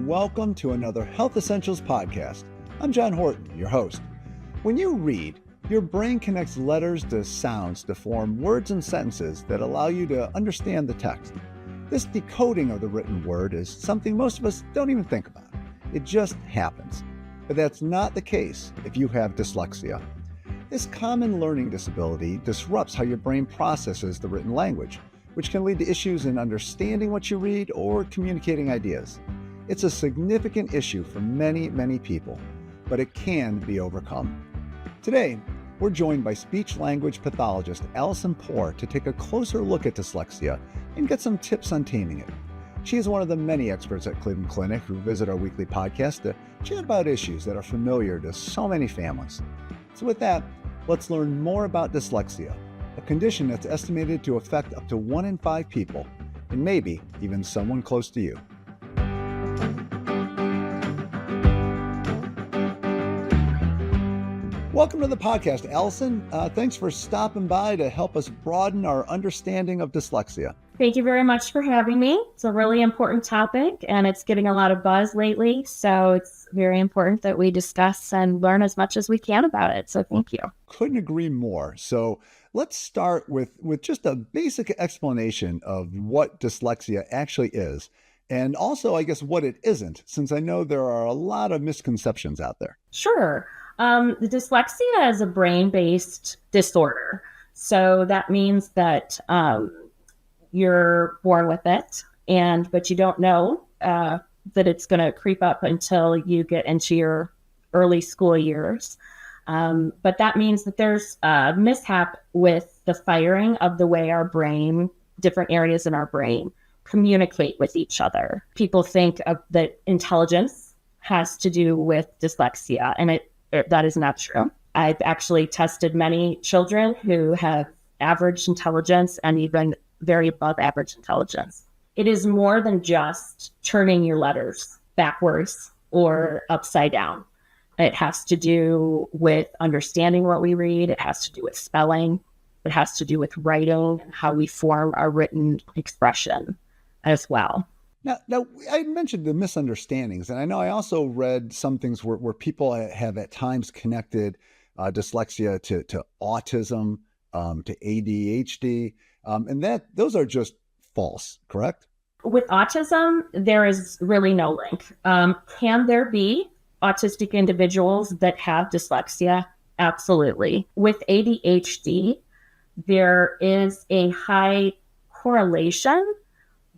and welcome to another Health Essentials podcast. I'm John Horton, your host. When you read, your brain connects letters to sounds to form words and sentences that allow you to understand the text. This decoding of the written word is something most of us don't even think about. It just happens. But that's not the case if you have dyslexia. This common learning disability disrupts how your brain processes the written language, which can lead to issues in understanding what you read or communicating ideas. It's a significant issue for many, many people, but it can be overcome. Today, we're joined by speech-language pathologist Allison Poore to take a closer look at dyslexia and get some tips on taming it. She is one of the many experts at Cleveland Clinic who visit our weekly podcast to chat about issues that are familiar to so many families. So with that, let's learn more about dyslexia, a condition that's estimated to affect up to 1 in 5 people, and maybe even someone close to you. Welcome to the podcast, Allison. Thanks for stopping by to help us broaden our understanding of dyslexia. Thank you very much for having me. It's a really important topic and it's getting a lot of buzz lately. So it's very important that we discuss and learn as much as we can about it. So thank you. Couldn't agree more. So let's start with just a basic explanation of what dyslexia actually is. And also, I guess, what it isn't, since I know there are a lot of misconceptions out there. Sure. The dyslexia is a brain-based disorder. So that means that you're born with it, but you don't know that it's going to creep up until you get into your early school years. But that means that there's a mishap with the firing of the way our brain, different areas in our brain, communicate with each other. People think that intelligence has to do with dyslexia, and that is not true. I've actually tested many children who have average intelligence and even very above average intelligence. It is more than just turning your letters backwards or upside down. It has to do with understanding what we read. It has to do with spelling. It has to do with writing and how we form our written expression as well. Now, I mentioned the misunderstandings, and I know I also read some things where people have at times connected dyslexia to autism, to ADHD, and those are just false, correct? With autism, there is really no link. Can there be autistic individuals that have dyslexia? Absolutely. With ADHD, there is a high correlation,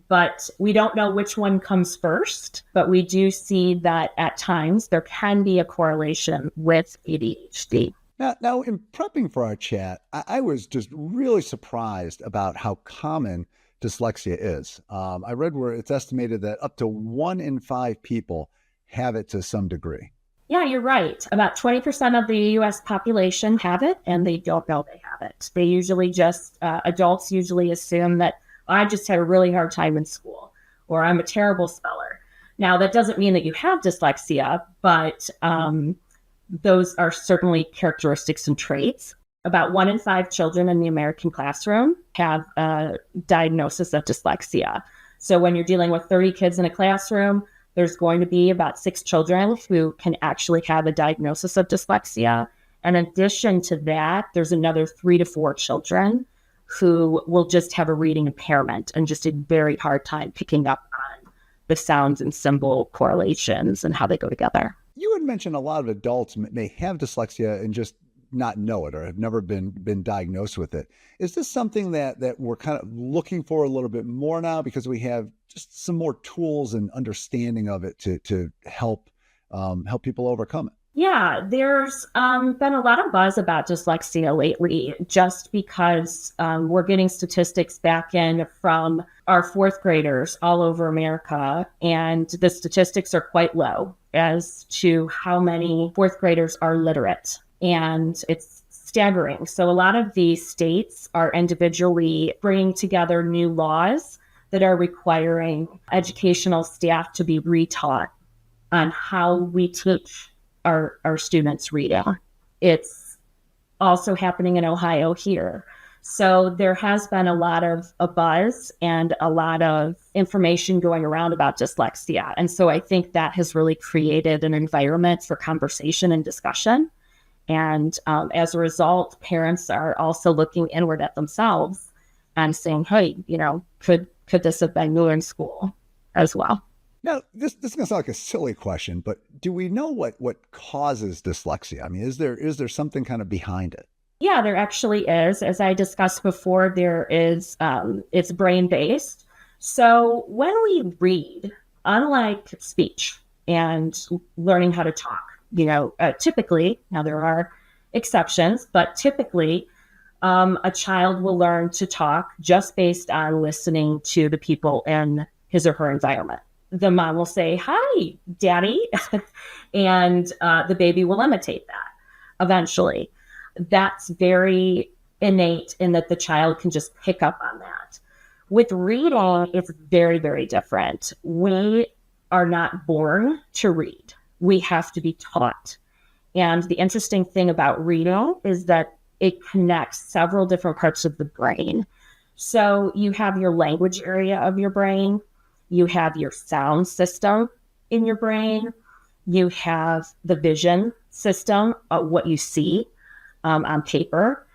but we don't know which one comes first. But we do see that at times there can be a correlation with ADHD. Now, in prepping for our chat, I was just really surprised about how common dyslexia is. I read where it's estimated that up to 1 in 5 people have it to some degree. Yeah, you're right. About 20% of the U.S. population have it, and they don't know they have it. They usually adults usually assume that I just had a really hard time in school, or I'm a terrible speller. Now, that doesn't mean that you have dyslexia, but those are certainly characteristics and traits. About 1 in 5 children in the American classroom have a diagnosis of dyslexia. So when you're dealing with 30 kids in a classroom, there's going to be about 6 children who can actually have a diagnosis of dyslexia. And in addition to that, there's another 3 to 4 children who will just have a reading impairment and just a very hard time picking up on the sounds and symbol correlations and how they go together. You had mentioned a lot of adults may have dyslexia and just not know it or have never been diagnosed with it. Is this something that we're kind of looking for a little bit more now because we have just some more tools and understanding of it to help people overcome it? Yeah, there's been a lot of buzz about dyslexia lately just because we're getting statistics back in from our 4th graders all over America, and the statistics are quite low as to how many 4th graders are literate, and it's staggering. So a lot of these states are individually bringing together new laws that are requiring educational staff to be retaught on how we teach our students reading. It's also happening in Ohio here. So there has been a lot of a buzz and a lot of information going around about dyslexia. And so I think that has really created an environment for conversation and discussion. And as a result, parents are also looking inward at themselves and saying, hey, could this have been new in school as well? Now, this is going to sound like a silly question, but do we know what causes dyslexia? I mean, is there something kind of behind it? Yeah, there actually is. As I discussed before, there is, it's brain-based. So when we read, unlike speech and learning how to talk, typically, now there are exceptions, but typically a child will learn to talk just based on listening to the people in his or her environment. The mom will say, hi, daddy, and the baby will imitate that eventually. That's very innate in that the child can just pick up on that. With reading, it's very, very different. We are not born to read. We have to be taught. And the interesting thing about reading is that it connects several different parts of the brain. So you have your language area of your brain, you have your sound system in your brain, you have the vision system of what you see on paper,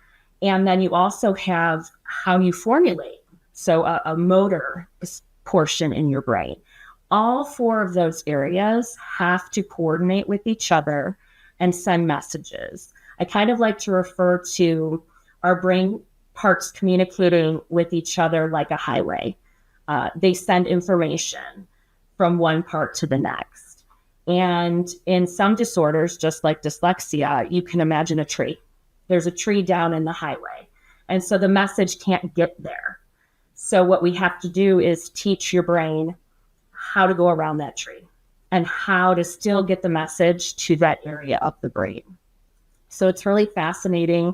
and then you also have how you formulate. So a motor portion in your brain. All four of those areas have to coordinate with each other and send messages. I kind of like to refer to our brain parts communicating with each other like a highway. They send information from one part to the next. And in some disorders, just like dyslexia, you can imagine a tree. There's a tree down in the highway. And so the message can't get there. So what we have to do is teach your brain how to go around that tree and how to still get the message to that area of the brain. So it's really fascinating.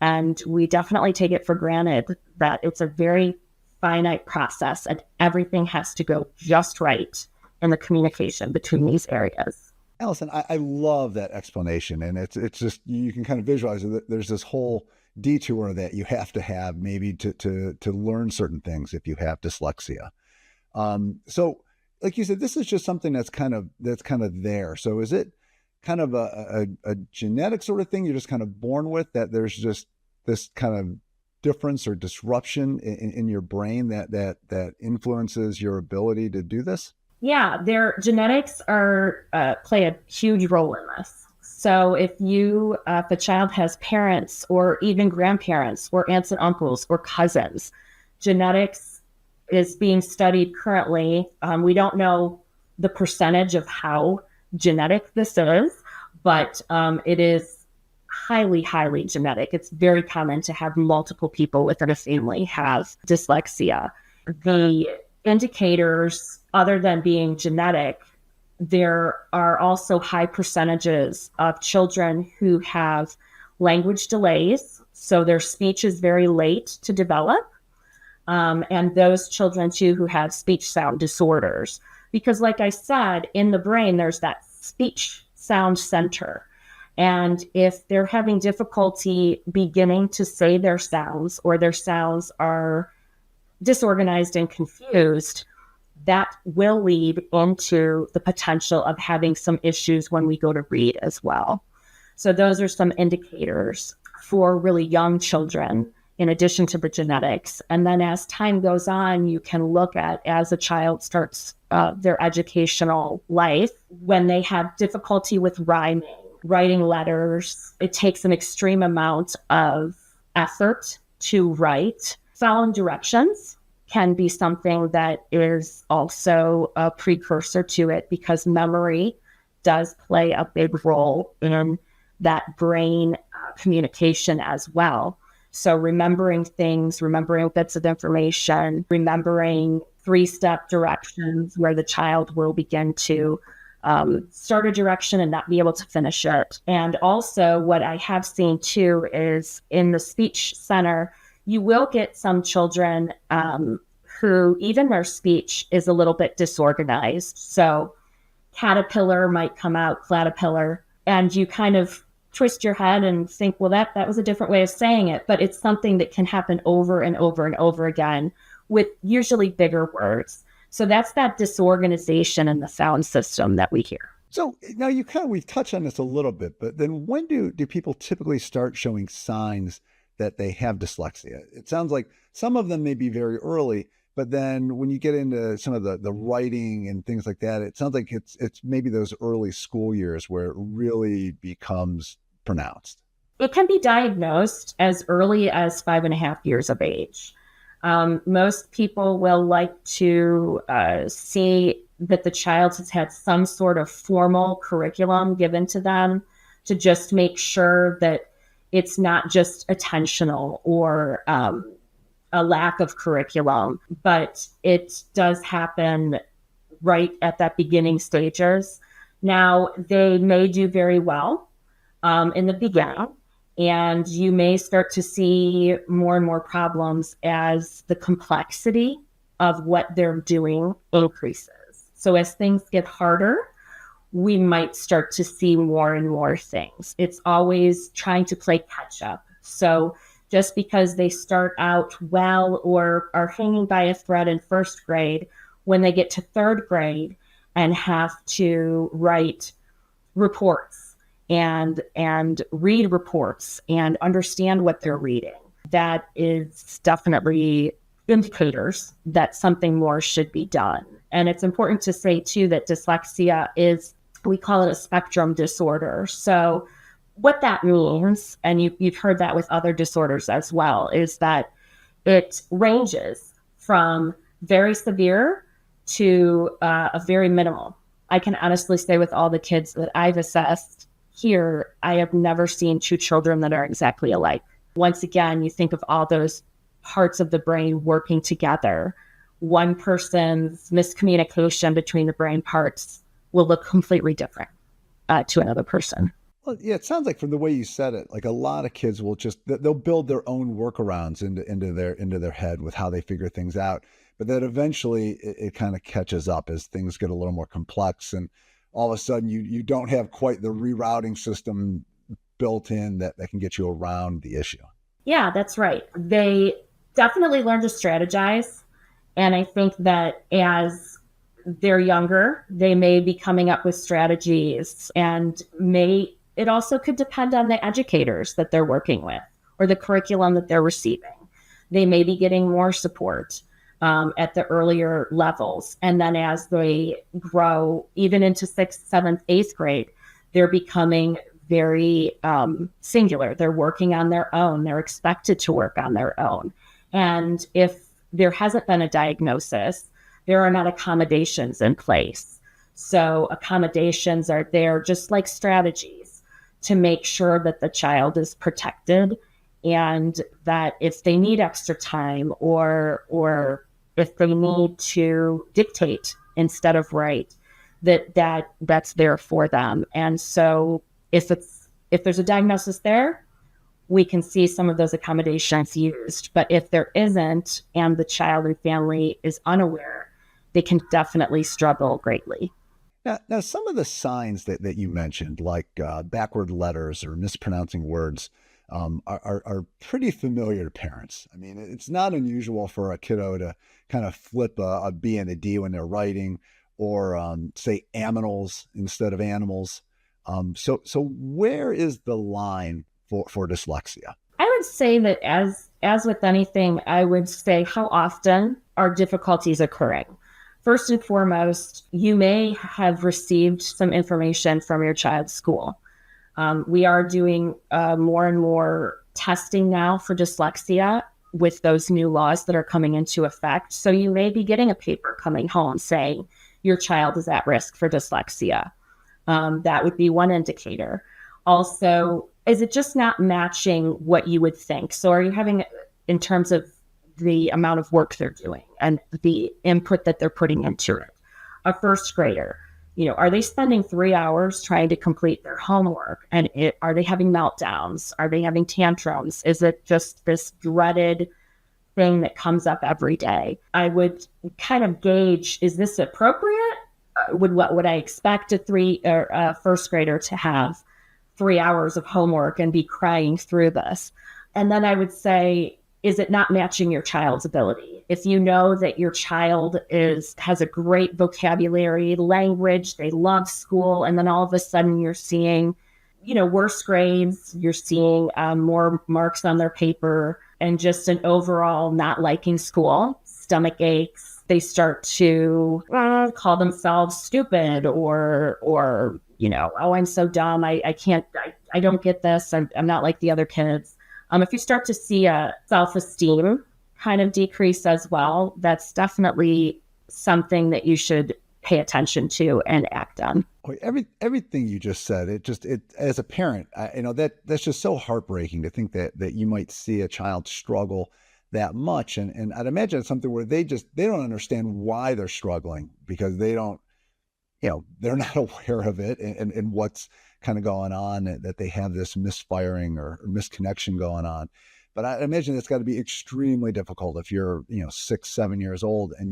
And we definitely take it for granted that it's a very finite process and everything has to go just right in the communication between these areas. Allison, I love that explanation. And it's just, you can kind of visualize that there's this whole detour that you have to have maybe to learn certain things if you have dyslexia. So like you said, this is just something that's kind of there. So is it kind of a genetic sort of thing you're just kind of born with, that there's just this kind of difference or disruption in your brain that influences your ability to do this? Yeah, their genetics play a huge role in this. So if a child has parents or even grandparents or aunts and uncles or cousins, genetics is being studied currently. We don't know the percentage of how genetic this is, but it is highly, highly genetic. It's very common to have multiple people within a family have dyslexia. The indicators, other than being genetic, there are also high percentages of children who have language delays. So their speech is very late to develop. And those children too who have speech sound disorders. Because like I said, in the brain, there's that speech sound center. And if they're having difficulty beginning to say their sounds, or their sounds are disorganized and confused, that will lead into the potential of having some issues when we go to read as well. So those are some indicators for really young children, in addition to the genetics. And then as time goes on, you can look at, as a child starts their educational life, when they have difficulty with rhyming, writing letters, it takes an extreme amount of effort to write. Following directions can be something that is also a precursor to it, because memory does play a big role in that brain communication as well. So remembering things, remembering bits of information, remembering 3-step directions where the child will begin to start a direction and not be able to finish it. And also what I have seen too is in the speech center, you will get some children who even their speech is a little bit disorganized. So caterpillar might come out, caterpillar, and you kind of twist your head and think, well, that was a different way of saying it, but it's something that can happen over and over and over again with usually bigger words. So that's that disorganization in the sound system that we hear. So now we've touched on this a little bit, but then when do people typically start showing signs that they have dyslexia? It sounds like some of them may be very early, but then when you get into some of the writing and things like that, it sounds like it's maybe those early school years where it really becomes pronounced. It can be diagnosed as early as 5.5 years of age. Most people will like to see that the child has had some sort of formal curriculum given to them to just make sure that it's not just attentional or a lack of curriculum, but it does happen right at that beginning stages. Now, they may do very well in the beginning, and you may start to see more and more problems as the complexity of what they're doing increases. So as things get harder, we might start to see more and more things. It's always trying to play catch up. So just because they start out well or are hanging by a thread in first grade, when they get to third grade and have to write reports and read reports and understand what they're reading, that is definitely indicators that something more should be done. And it's important to say too that dyslexia is, we call it a spectrum disorder. So what that means, and you've heard that with other disorders as well, is that it ranges from very severe to a very minimal. I can honestly say with all the kids that I've assessed here, I have never seen two children that are exactly alike. Once again, you think of all those parts of the brain working together. One person's miscommunication between the brain parts will look completely different to another person. Well, yeah, it sounds like from the way you said it, like a lot of kids will they'll build their own workarounds into their head with how they figure things out. But then eventually it kind of catches up as things get a little more complex. And all of a sudden you don't have quite the rerouting system built in that can get you around the issue. Yeah, that's right. They definitely learn to strategize. And I think that as they're younger, they may be coming up with strategies, and it also could depend on the educators that they're working with or the curriculum that they're receiving. They may be getting more support at the earlier levels. And then as they grow, even into 6th, 7th, 8th grade, they're becoming very singular. They're working on their own. They're expected to work on their own. And if there hasn't been a diagnosis, there are not accommodations in place. So accommodations are there just like strategies to make sure that the child is protected, and that if they need extra time or if they need to dictate instead of write, that's there for them. And so if there's a diagnosis there, we can see some of those accommodations used. But if there isn't, and the child and family is unaware, they can definitely struggle greatly. Now, some of the signs that you mentioned, like backward letters or mispronouncing words, are pretty familiar to parents. I mean, it's not unusual for a kiddo to kind of flip a B and a D when they're writing, or say aminals instead of animals. So where is the line for dyslexia? I would say that as with anything, I would say, how often are difficulties occurring? First and foremost, you may have received some information from your child's school. We are doing more and more testing now for dyslexia with those new laws that are coming into effect. So you may be getting a paper coming home saying your child is at risk for dyslexia. That would be one indicator. Also, is it just not matching what you would think? So are you having, in terms of the amount of work they're doing and the input that they're putting into it? A first grader, are they spending 3 hours trying to complete their homework? And are they having meltdowns? Are they having tantrums? Is it just this dreaded thing that comes up every day? I would kind of gauge, is this appropriate? What would I expect a first grader to have 3 hours of homework and be crying through this. And then I would say, is it not matching your child's ability? If you know that your child has a great vocabulary, language, they love school, and then all of a sudden you're seeing, worse grades, you're seeing more marks on their paper, and just an overall not liking school, stomach aches, they start to call themselves stupid or oh, I'm so dumb, I can't, I don't get this, I'm not like the other kids. If you start to see a self-esteem kind of decrease as well, that's definitely something that you should pay attention to and act on. Everything you just said, it as a parent, that's just so heartbreaking to think that you might see a child struggle that much. And I'd imagine it's something where they don't understand why they're struggling, because they don't, they're not aware of it and what's kind of going on, that they have this misfiring or misconnection going on. But I imagine it's got to be extremely difficult if you're, 6, 7 years old and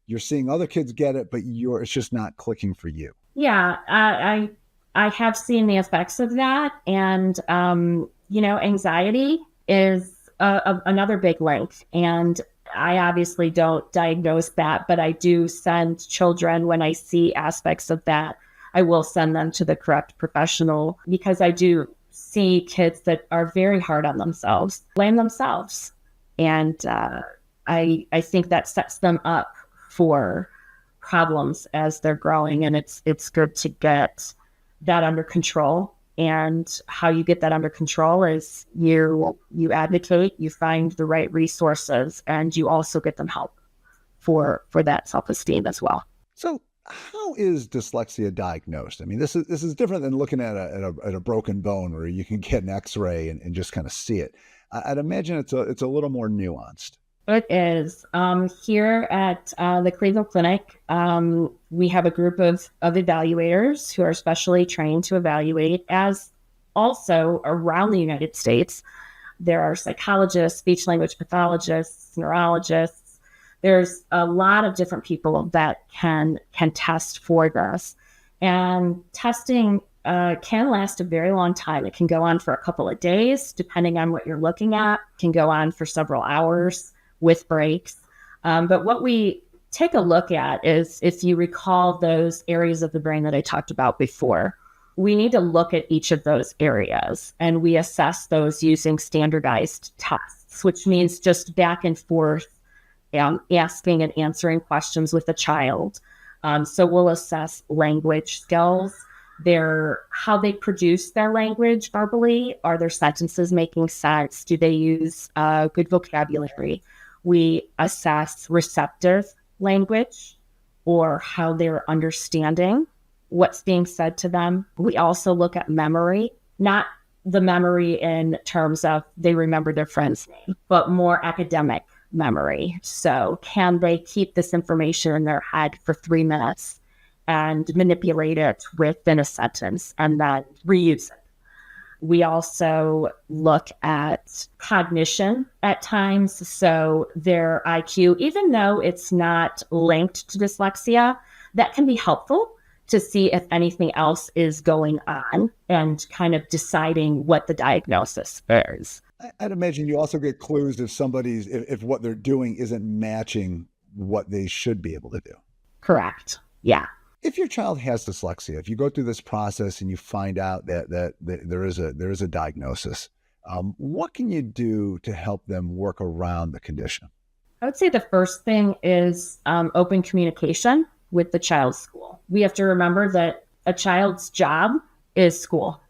you're seeing other kids get it, but it's just not clicking for you. Yeah, I have seen the effects of that. And, anxiety is another big link. And I obviously don't diagnose that, but I do send children, when I see aspects of that, I will send them to the correct professional, because I do see kids that are very hard on themselves, blame themselves. And I think that sets them up for problems as they're growing. And it's good to get that under control. And how you get that under control is you advocate, you find the right resources, and you also get them help for that self-esteem as well. So how is dyslexia diagnosed? I mean, this is different than looking at a broken bone where you can get an X-ray and just kind of see it. I'd imagine it's a little more nuanced. It is. Here at the Cleveland Clinic, we have a group of evaluators who are specially trained to evaluate, as also around the United States. There are psychologists, speech language pathologists, neurologists. There's a lot of different people that can test for this. And testing can last a very long time. It can go on for a couple of days, depending on what you're looking at. It can go on for several hours with breaks. But what we take a look at is, if you recall those areas of the brain that I talked about before, we need to look at each of those areas, and we assess those using standardized tests, which means just back and forth asking and answering questions with a child. So we'll assess language skills, how they produce their language verbally. Are their sentences making sense? Do they use good vocabulary? We assess receptive language, or how they're understanding what's being said to them. We also look at memory, not the memory in terms of they remember their friend's name, but more academic memory. So can they keep this information in their head for 3 minutes and manipulate it within a sentence and then reuse it? We also look at cognition at times. So their IQ, even though it's not linked to dyslexia, that can be helpful to see if anything else is going on and kind of deciding what the diagnosis is. I'd imagine you also get clues if what they're doing isn't matching what they should be able to do. Correct. Yeah. If your child has dyslexia, if you go through this process and you find out that there is a diagnosis, what can you do to help them work around the condition? I would say the first thing is open communication with the child's school. We have to remember that a child's job is school.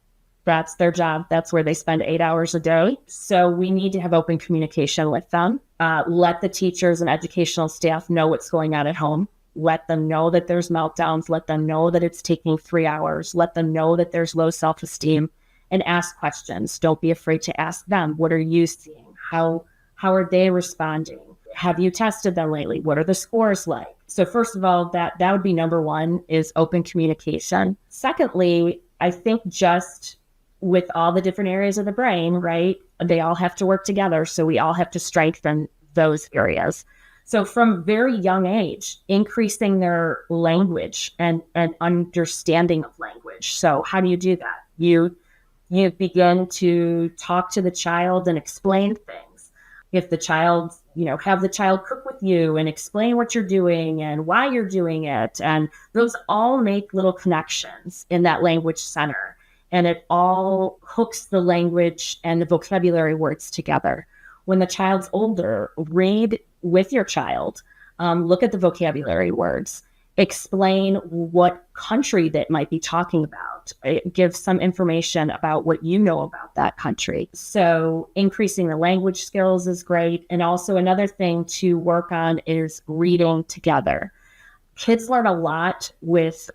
That's their job. That's where they spend 8 hours a day. So we need to have open communication with them. Let the teachers and educational staff know what's going on at home. Let them know that there's meltdowns. Let them know that it's taking 3 hours. Let them know that there's low self-esteem, and ask questions. Don't be afraid to ask them. What are you seeing? How are they responding? Have you tested them lately? What are the scores like? So first of all, that would be number one, is open communication. Secondly, I think just with all the different areas of the brain, right, they all have to work together. So we all have to strengthen those areas. So from very young age, increasing their language and understanding of language. So how do you do that? You You begin to talk to the child and explain things. If the child, have the child cook with you and explain what you're doing and why you're doing it. And those all make little connections in that language center. And it all hooks the language and the vocabulary words together. When the child's older, read with your child, look at the vocabulary words, explain what country that might be talking about. It gives some information about what you know about that country. So increasing the language skills is great. And also another thing to work on is reading together. Kids learn a lot with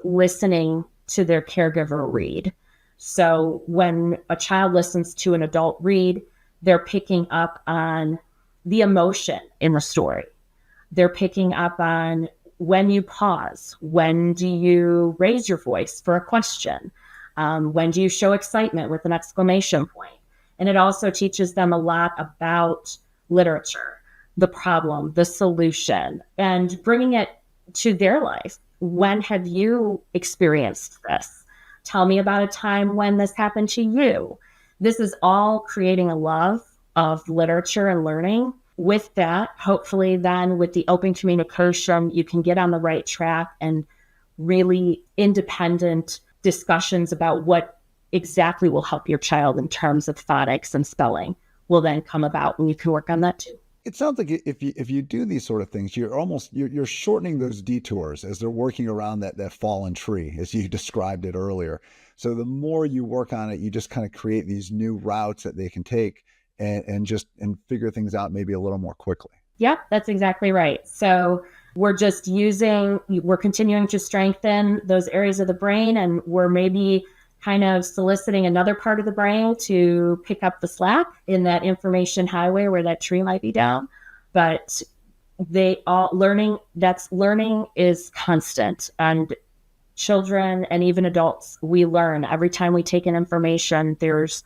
listening to their caregiver read. So when a child listens to an adult read, they're picking up on the emotion in the story. They're picking up on when you pause, when do you raise your voice for a question, when do you show excitement with an exclamation point. And it also teaches them a lot about literature, the problem, the solution, and bringing it to their life. When have you experienced this? Tell me about a time when this happened to you. This is all creating a love of literature and learning. With that, hopefully then with the open communication, you can get on the right track, and really independent discussions about what exactly will help your child in terms of phonics and spelling will then come about, and you can work on that too. It sounds like if you do these sort of things, you're shortening those detours as they're working around that fallen tree, as you described it earlier. So the more you work on it, you just kind of create these new routes that they can take and figure things out maybe a little more quickly. Yep, that's exactly right. So we're continuing to strengthen those areas of the brain, and we're maybe kind of soliciting another part of the brain to pick up the slack in that information highway where that tree might be down. But learning is constant, and children and even adults, we learn every time we take in information. There's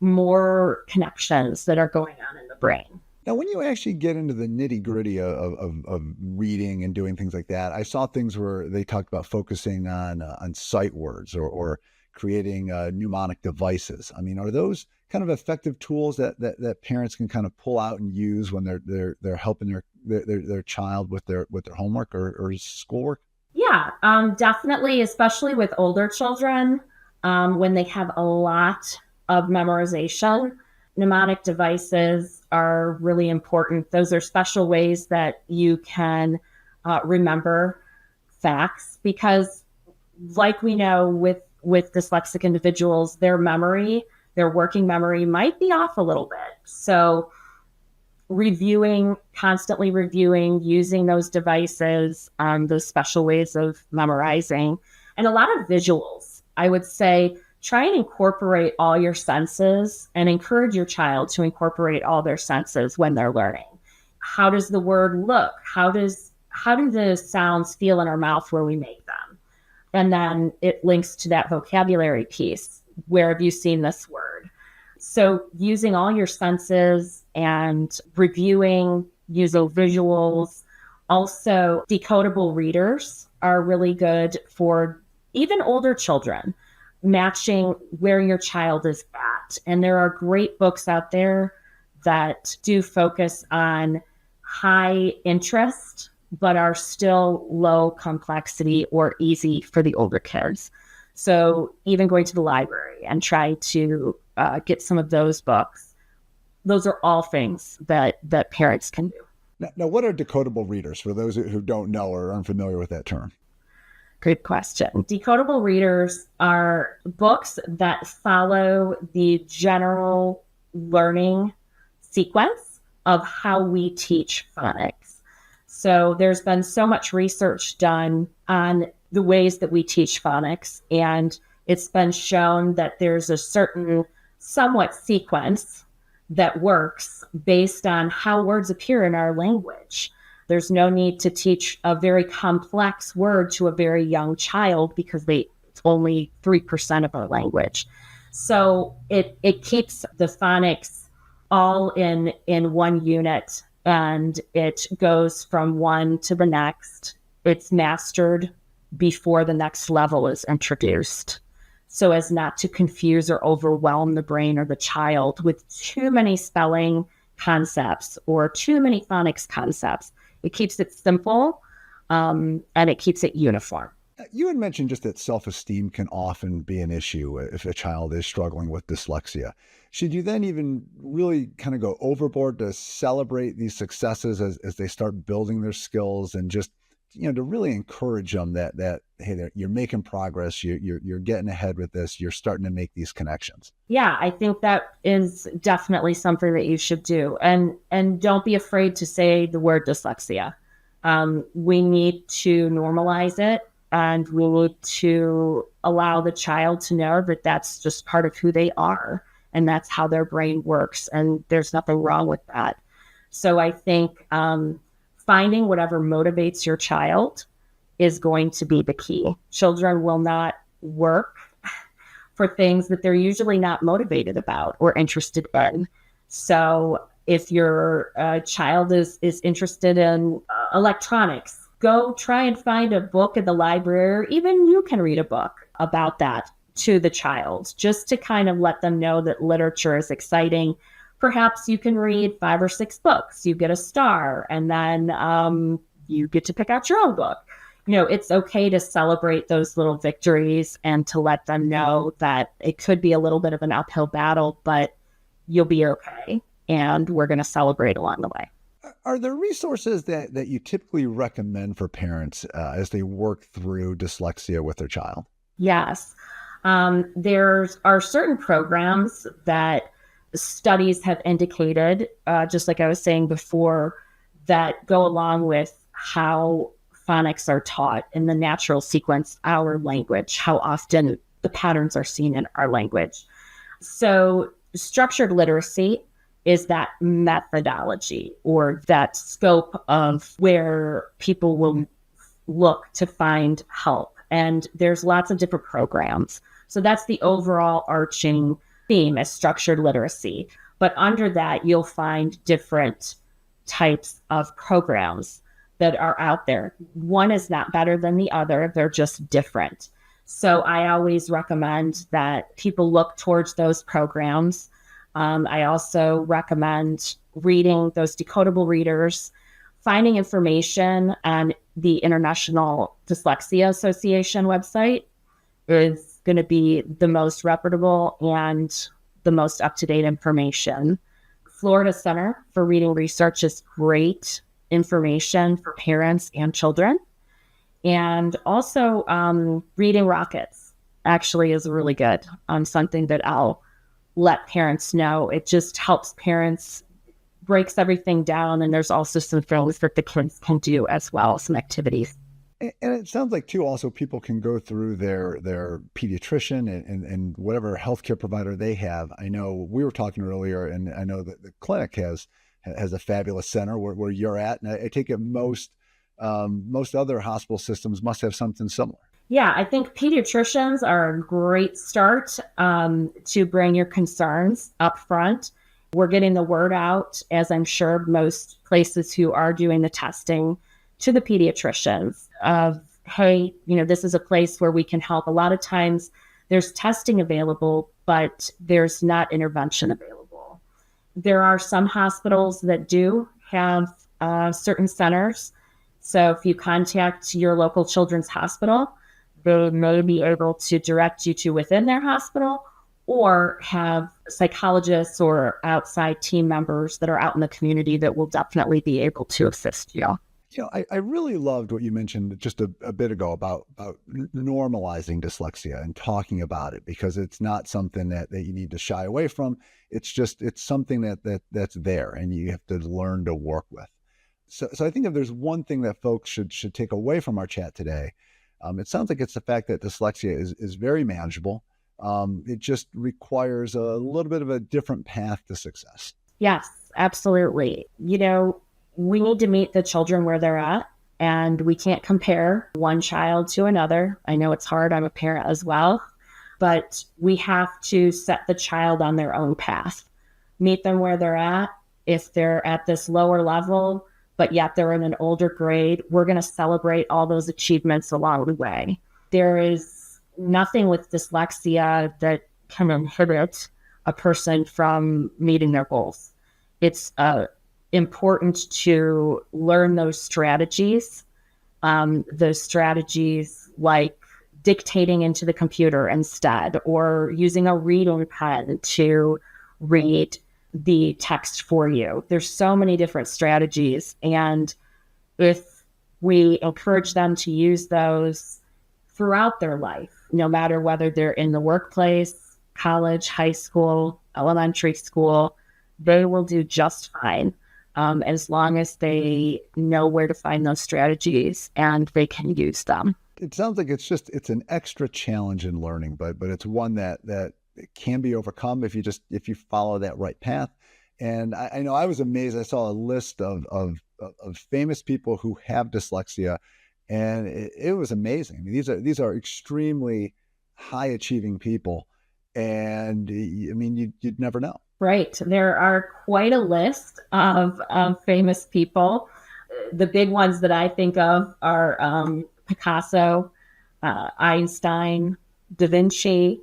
more connections that are going on in the brain. Now, when you actually get into the nitty gritty of reading and doing things like that, I saw things where they talked about focusing on sight words or creating mnemonic devices. I mean, are those kind of effective tools that parents can kind of pull out and use when they're helping their child with their homework or schoolwork? Yeah, definitely, especially with older children, when they have a lot of memorization. Mnemonic devices are really important. Those are special ways that you can remember facts, because like we know with dyslexic individuals, their working memory might be off a little bit. So constantly reviewing, using those devices, those special ways of memorizing, and a lot of visuals. I would say try and incorporate all your senses and encourage your child to incorporate all their senses when they're learning. How does the word look? How do the sounds feel in our mouth where we make them? And then it links to that vocabulary piece. Where have you seen this word? So using all your senses and reviewing, using visuals. Also, decodable readers are really good for even older children, matching where your child is at. And there are great books out there that do focus on high interest, but are still low complexity or easy for the older kids. So even going to the library and try to get some of those books. Those are all things that parents can do. Now, what are decodable readers for those who don't know or are unfamiliar with that term? Good question. Decodable readers are books that follow the general learning sequence of how we teach phonics. So there's been so much research done on the ways that we teach phonics, and it's been shown that there's a certain somewhat sequence that works based on how words appear in our language. There's no need to teach a very complex word to a very young child because it's only 3% of our language. So it keeps the phonics all in one unit, and it goes from one to the next. It's mastered before the next level is introduced. so as not to confuse or overwhelm the brain or the child with too many spelling concepts or too many phonics concepts. It keeps it simple, and it keeps it uniform. You had mentioned just that self-esteem can often be an issue if a child is struggling with dyslexia. Should you then even really kind of go overboard to celebrate these successes as they start building their skills, and just, to really encourage them that hey, you're making progress, you're getting ahead with this, you're starting to make these connections? Yeah, I think that is definitely something that you should do. And don't be afraid to say the word dyslexia. We need to normalize it. And we need to allow the child to know that that's just part of who they are, and that's how their brain works. And there's nothing wrong with that. So I think finding whatever motivates your child is going to be the key. Children will not work for things that they're usually not motivated about or interested in. So if your child is interested in electronics, go try and find a book in the library, or even you can read a book about that to the child, just to kind of let them know that literature is exciting. Perhaps you can read 5 or 6 books, you get a star, and then you get to pick out your own book. It's okay to celebrate those little victories and to let them know that it could be a little bit of an uphill battle, but you'll be okay. And we're going to celebrate along the way. Are there resources that you typically recommend for parents as they work through dyslexia with their child? Yes. There are certain programs that studies have indicated, just like I was saying before, that go along with how phonics are taught in the natural sequence, our language, how often the patterns are seen in our language. So structured literacy is that methodology or that scope of where people will look to find help. And there's lots of different programs. So that's the overall arching theme, is structured literacy. But under that, you'll find different types of programs that are out there. One is not better than the other. They're just different. So I always recommend that people look towards those programs. I also recommend reading those decodable readers, finding information on the International Dyslexia Association website is going to be the most reputable and the most up-to-date information. Florida Center for Reading Research is great information for parents and children. And also Reading Rockets actually is really good on something that I'll let parents know. It just helps parents, breaks everything down. And there's also some things that the kids can do as well, some activities. And it sounds like, too, also people can go through their pediatrician and whatever healthcare provider they have. I know we were talking earlier, and I know that the clinic has a fabulous center where you're at. And I take it most other hospital systems must have something similar. Yeah, I think pediatricians are a great start to bring your concerns up front. We're getting the word out, as I'm sure most places who are doing the testing, to the pediatricians of, hey, this is a place where we can help. A lot of times there's testing available, but there's not intervention available. There are some hospitals that do have certain centers. So if you contact your local children's hospital, they may be able to direct you to within their hospital, or have psychologists or outside team members that are out in the community that will definitely be able to assist you. I really loved what you mentioned just a bit ago about normalizing dyslexia and talking about it, because it's not something that you need to shy away from. It's something that's there, and you have to learn to work with. So I think if there's one thing that folks should take away from our chat today, it sounds like it's the fact that dyslexia is very manageable. It just requires a little bit of a different path to success. Yes, absolutely. We need to meet the children where they're at, and we can't compare one child to another. I know it's hard. I'm a parent as well, but we have to set the child on their own path, meet them where they're at. If they're at this lower level, but yet they're in an older grade, we're going to celebrate all those achievements along the way. There is nothing with dyslexia that can inhibit a person from meeting their goals. It's important to learn those strategies like dictating into the computer instead, or using a reading pen to read the text for you. There's so many different strategies, and if we encourage them to use those throughout their life, no matter whether they're in the workplace, college, high school, elementary school, they will do just fine, as long as they know where to find those strategies and they can use them. It sounds like it's an extra challenge in learning, but it's one that can be overcome if you follow that right path. And I know I was amazed. I saw a list of famous people who have dyslexia, and it was amazing. I mean, these are extremely high achieving people, and I mean, you'd never know. Right. There are quite a list of famous people. The big ones that I think of are Picasso, Einstein, Da Vinci,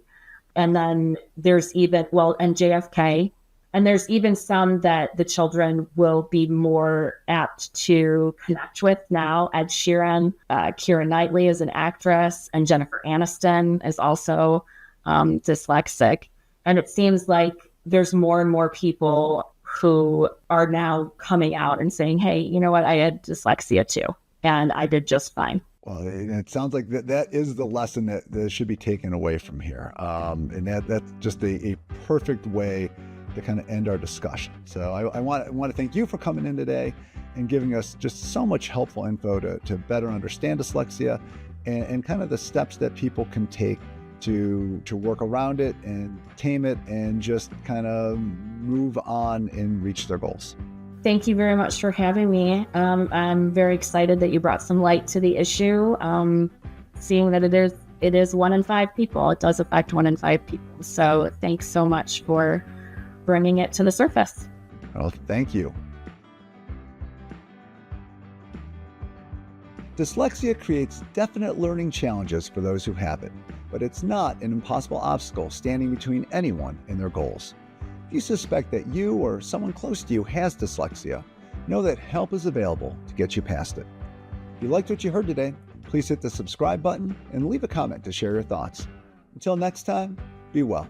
and then there's even, and JFK. And there's even some that the children will be more apt to connect with now. Ed Sheeran, Keira Knightley is an actress, and Jennifer Aniston is also dyslexic. And it seems like there's more and more people who are now coming out and saying, hey, you know what, I had dyslexia too, and I did just fine. Well, it sounds like that is the lesson that should be taken away from here. And that's just a perfect way to kind of end our discussion. So I want to thank you for coming in today and giving us just so much helpful info to better understand dyslexia and kind of the steps that people can take to work around it and tame it and just kind of move on and reach their goals. Thank you very much for having me. I'm very excited that you brought some light to the issue. Seeing that it is 1 in 5 people, it does affect 1 in 5 people. So thanks so much for bringing it to the surface. Well, thank you. Dyslexia creates definite learning challenges for those who have it, but it's not an impossible obstacle standing between anyone and their goals. If you suspect that you or someone close to you has dyslexia, know that help is available to get you past it. If you liked what you heard today, please hit the subscribe button and leave a comment to share your thoughts. Until next time, be well.